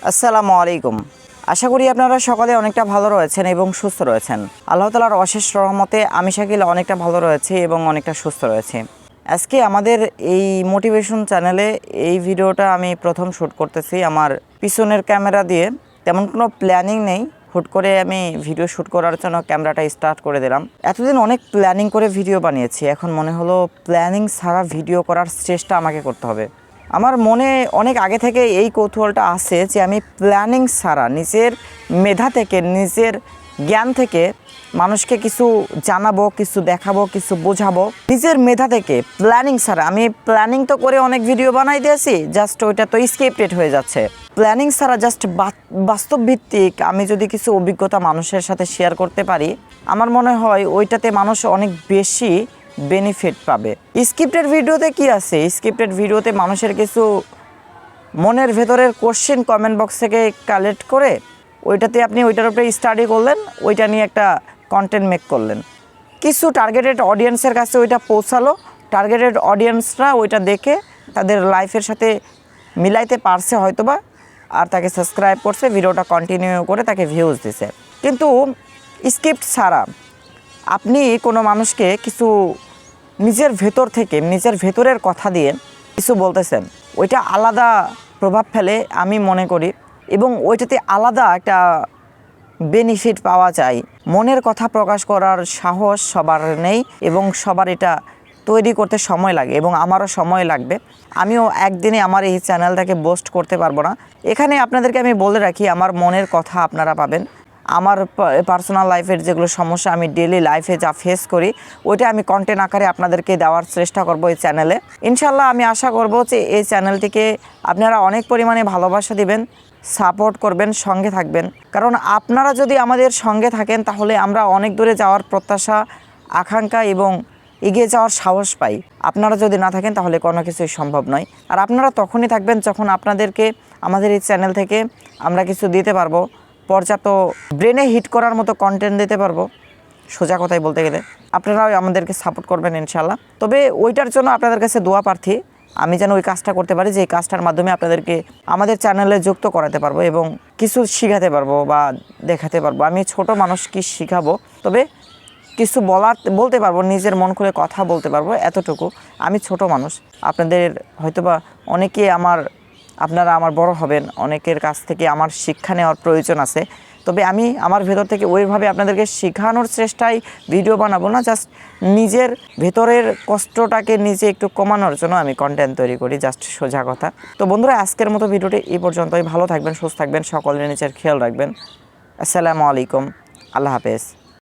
আসসালামু আলাইকুম। আশা করি আপনারা সকলে অনেকটা ভালো রয়েছেন এবং সুস্থ রয়েছেন। আল্লাহ তাআলার অশেষ রহমতে আমি শাকিল অনেকটা ভালো রয়েছি এবং অনেকটা সুস্থ রয়েছি। আজকে আমাদের এই মোটিভেশন চ্যানেলে এই ভিডিওটা আমি প্রথম শ্যুট করতেছি আমার পিছনের ক্যামেরা দিয়ে। তেমন কোনো প্ল্যানিং নেই, হুট করে আমি ভিডিও শ্যুট করার জন্য ক্যামেরাটা স্টার্ট করে দিলাম। এতদিন অনেক প্ল্যানিং করে ভিডিও বানিয়েছি, এখন মনে হলো প্ল্যানিং ছাড়া ভিডিও করার চেষ্টা আমাকে করতে হবে। আমার মনে অনেক আগে থেকে এই কৌতূহলটা আছে যে আমি প্ল্যানিং ছাড়া নিজের মেধা থেকে, নিজের জ্ঞান থেকে মানুষকে কিছু জানাবো, কিছু দেখাবো, কিছু বোঝাবো। নিজের মেধা থেকে প্ল্যানিং ছাড়া, আমি প্ল্যানিং তো করে অনেক ভিডিও বানাই দিয়েছি, জাস্ট ওইটা তো স্ক্রিপ্টেড হয়ে যাচ্ছে। প্ল্যানিং ছাড়া জাস্ট বাস্তব ভিত্তিক আমি যদি কিছু অভিজ্ঞতা মানুষের সাথে শেয়ার করতে পারি, আমার মনে হয় ওইটাতে মানুষ অনেক বেশি বেনিফিট পাবে। স্ক্রিপ্টেড ভিডিওতে কি আছে? স্ক্রিপ্টেড ভিডিওতে মানুষের কিছু মনের ভেতরের কোশ্চেন কমেন্ট বক্স থেকে কালেক্ট করে ওইটাতে আপনি ওইটার উপরে স্টাডি করলেন, ওইটা নিয়ে একটা কন্টেন্ট মেক করলেন, কিছু টার্গেটেড অডিয়েন্সের কাছে ওইটা পৌঁছালো, টার্গেটেড অডিয়েন্সরা ওইটা দেখে তাদের লাইফের সাথে মিলাইতে পারছে হয়তোবা, আর তাকে সাবস্ক্রাইব করছে, ভিডিওটা কন্টিনিউ করে তাকে ভিউজ দিছে। কিন্তু স্ক্রিপ্ট ছাড়া আপনি কোনো মানুষকে কিছু নিজের ভেতর থেকে, নিজের ভেতরের কথা দিয়ে কিছু বলতেছেন, ওইটা আলাদা প্রভাব ফেলে আমি মনে করি, এবং ওইটাতে আলাদা একটা বেনিফিট পাওয়া যায়। মনের কথা প্রকাশ করার সাহস সবার নেই এবং সবার এটা তৈরি করতে সময় লাগে, এবং আমারও সময় লাগবে। আমিও একদিনে আমার এই চ্যানেলটাকে বুস্ট করতে পারবো না। এখানে আপনাদেরকে আমি বলে রাখি, আমার মনের কথা আপনারা পাবেন। আমার পার্সোনাল লাইফের যেগুলো সমস্যা আমি ডেলি লাইফে যা ফেস করি, ওইটা আমি কন্টেন্ট আকারে আপনাদেরকে দেওয়ার চেষ্টা করব এই চ্যানেলে। ইনশাল্লাহ আমি আশা করব যে এই চ্যানেলটিকে আপনারা অনেক পরিমাণে ভালোবাসা দিবেন, সাপোর্ট করবেন, সঙ্গে থাকবেন। কারণ আপনারা যদি আমাদের সঙ্গে থাকেন তাহলে আমরা অনেক দূরে যাওয়ার প্রত্যাশা, আকাঙ্ক্ষা এবং এগিয়ে যাওয়ার সাহস পাই। আপনারা যদি না থাকেন তাহলে কোনো কিছুই সম্ভব নয়। আর আপনারা তখনই থাকবেন যখন আপনাদেরকে আমাদের এই চ্যানেল থেকে আমরা কিছু দিতে পারবো, পর্যাপ্ত ব্রেনে হিট করার মতো কন্টেন্ট দিতে পারবো। সোজা কথাই বলতে গেলে আপনারাও আমাদেরকে সাপোর্ট করবেন ইনশাল্লাহ। তবে ওইটার জন্য আপনাদের কাছে দোয়া প্রার্থী, আমি যেন ওই কাজটা করতে পারি, যে এই কাজটার মাধ্যমে আপনাদেরকে আমাদের চ্যানেলে যুক্ত করাতে পারবো এবং কিছু শিখাতে পারবো বা দেখাতে পারবো। আমি ছোট মানুষ, কি শিখাবো, তবে কিছু বলতে পারবো, নিজের মন খুলে কথা বলতে পারবো, এতটুকু। আমি ছোট মানুষ, আপনাদের হয়তোবা আপনারা আমার বড় হবেন, অনেকের কাছ থেকে আমার শিক্ষা নেওয়ার প্রয়োজন আছে। তবে আমি আমার ভেতর থেকে ওইভাবে আপনাদেরকে শেখানোর চেষ্টায় ভিডিও বানাবো না, জাস্ট নিজের ভেতরের কষ্টটাকে নিজে একটু কমানোর জন্য আমি কন্টেন্ট তৈরি করি, জাস্ট সোজা কথা। তো বন্ধুরা, আজকের মতো ভিডিওটি এই পর্যন্তই। ভালো থাকবেন, সুস্থ থাকবেন, সকলের নিজের খেয়াল রাখবেন। আসসালামু আলাইকুম, আল্লাহ হাফেজ।